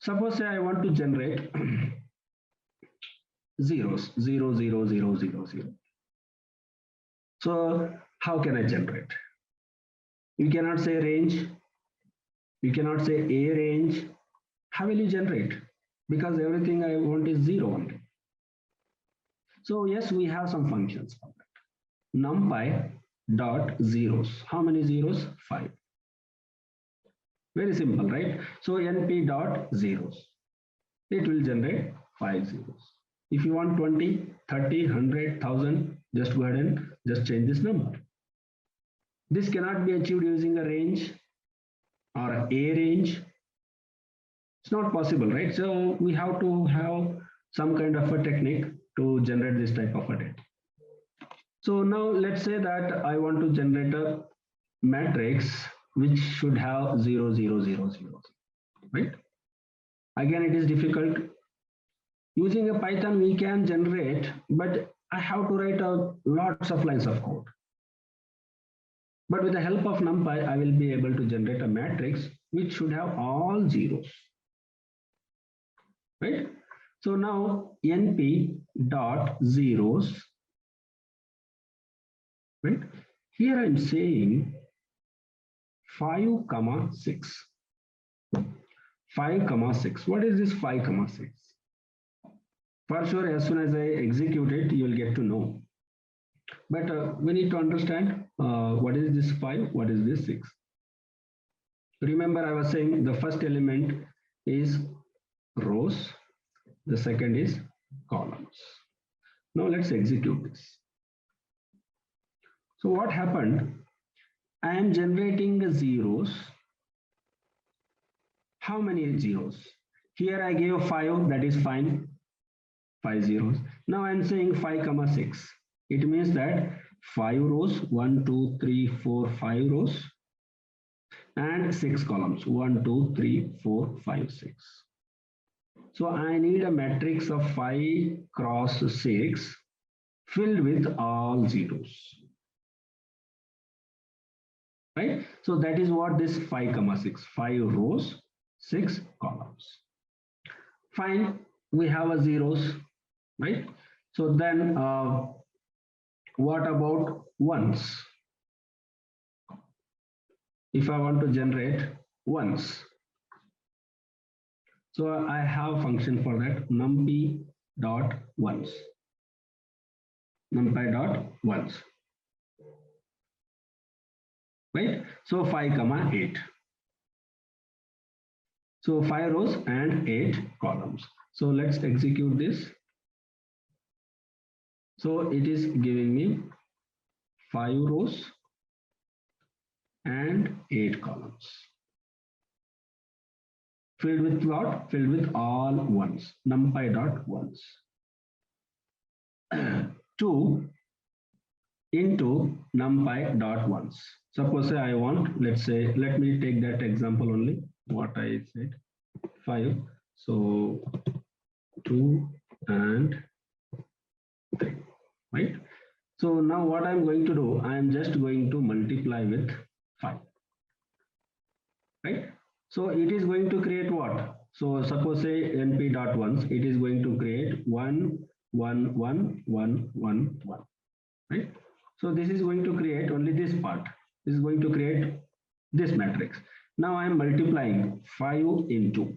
Suppose say I want to generate zeros, 0, 0, 0, 0, 0. So how can I generate? You cannot say range, you cannot say a range. How will you generate? Because everything I want is 0 only. So yes, we have some functions for that. Numpy dot zeros. How many zeros? 5. Very simple, right? So np dot zeros. It will generate 5 zeros. If you want 20, 30, 100, 1000, just go ahead and just change this number. This cannot be achieved using a range or a range. It's not possible, right? So we have to have some kind of a technique to generate this type of a data. So now let's say that I want to generate a matrix which should have 0, 0, 0, 0, right? Again, it is difficult. Using a Python, we can generate, but I have to write lots of lines of code. But with the help of NumPy, I will be able to generate a matrix which should have all zeros, right? So now np dot zeros, right? Here I'm saying 5, 6. 5, 6. What is this 5, 6? For sure, as soon as I execute it, you will get to know. But we need to understand what is this 5, what is this 6. Remember, I was saying the first element is rows, the second is columns. Now let's execute this. So what happened? I am generating the zeros. How many zeros? Here I gave 5, that is fine. 5 zeros. Now I am saying 5, 6. It means that 5 rows, 1, 2, 3, 4, 5 rows, and 6 columns, 1, 2, 3, 4, 5, 6. So I need a matrix of 5 cross 6 filled with all zeros. Right? So that is what this 5, 6, 5 rows, 6 columns. Fine, we have a zeros, right? So then what about ones? If I want to generate ones, so I have function for that, numpy dot ones, numpy dot ones, right? So 5, 8. So 5 rows and 8 columns. So let's execute this. So it is giving me 5 rows and 8 columns. Filled with what? Filled with all ones, numpy dot ones. 2 into numpy dot ones. Suppose I want, let's say, let me take that example only, what I said, 5. So 2 and 3, right? So now what I'm going to do, I am just going to multiply with 5, right? So it is going to create what? So suppose say np dot ones, it is going to create 1, 1, 1, 1, 1, 1, right? So this is going to create only this part. This is going to create this matrix. Now I am multiplying 5 into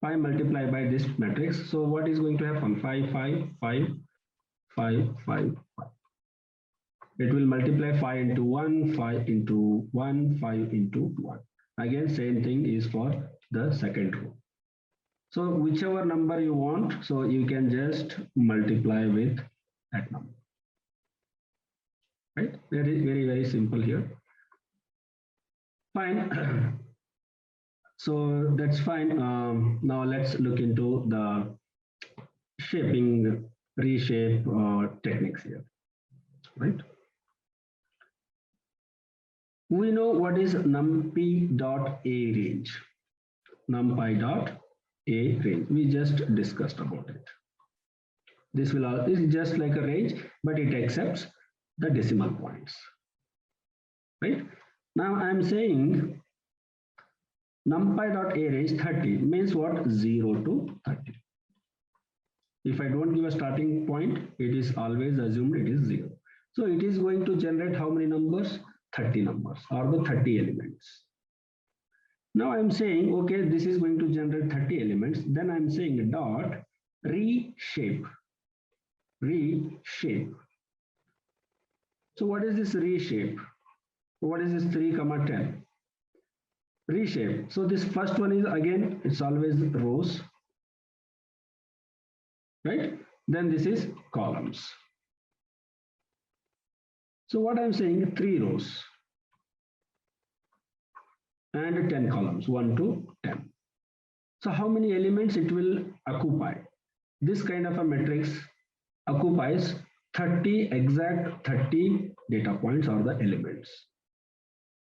5 multiplied by this matrix. So what is going to happen? 5, 5, 5, 5, 5, 5. It will multiply 5 into 1, 5 into 1, 5 into 1. Again, same thing is for the second row. So whichever number you want, so you can just multiply with that number. Right? Very, very, very simple here. Fine. So that's fine. Now let's look into the shaping, reshape techniques here. Right? We know what is numpy dot a range. Numpy dot a range. We just discussed about it. This is just like a range, but it accepts the decimal points. Right? Now I'm saying NumPy.arange 30 means what? 0 to 30. If I don't give a starting point, it is always assumed it is 0. So it is going to generate how many numbers? 30 numbers or the 30 elements. Now I'm saying, okay, this is going to generate 30 elements. Then I'm saying dot reshape. Reshape. So what is this reshape? What is this 3, 10? Reshape. So this first one is again, it's always rows, right? Then this is columns. So what I'm saying, 3 rows and 10 columns, 1 to 10. So how many elements it will occupy? This kind of a matrix occupies 30 exact 30 data points or the elements.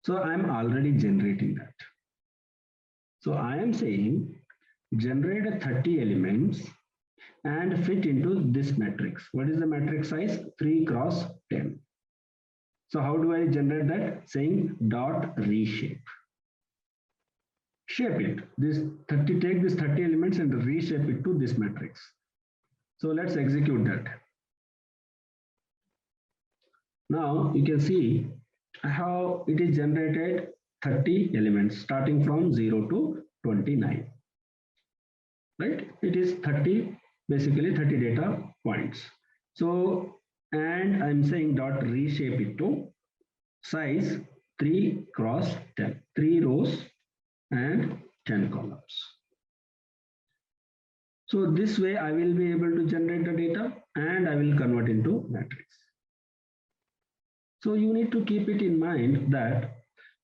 So I'm already generating that. So I am saying generate 30 elements and fit into this matrix. What is the matrix size? 3 cross 10. So how do I generate that? Saying dot reshape. Shape it. This 30, take this 30 elements and reshape it to this matrix. So let's execute that. Now you can see how it is generated 30 elements starting from 0 to 29. Right? It is 30, basically 30 data points. So, and I'm saying dot reshape it to size 3 cross 10, 3 rows and 10 columns. So this way I will be able to generate the data and I will convert into matrix. So you need to keep it in mind that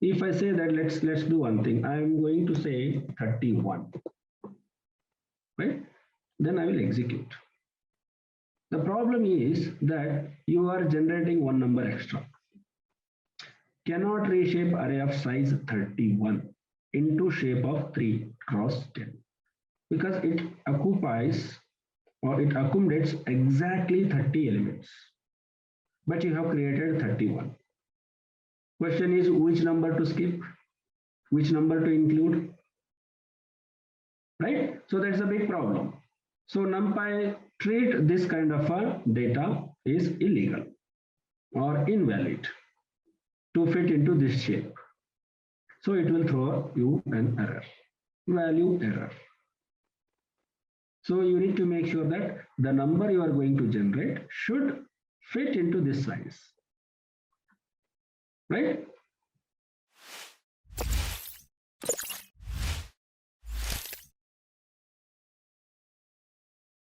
if I say that let's do one thing, I am going to say 31, right? Then I will execute. The problem is that you are generating one number extra. Cannot reshape array of size 31 into shape of 3 cross 10 because it occupies or it accommodates exactly 30 elements. But you have created 31. Question is which number to skip, which number to include, right? So that's a big problem. So NumPy treat this kind of a data is illegal or invalid to fit into this shape. So it will throw you an error, value error. So you need to make sure that the number you are going to generate should fit into this size, right?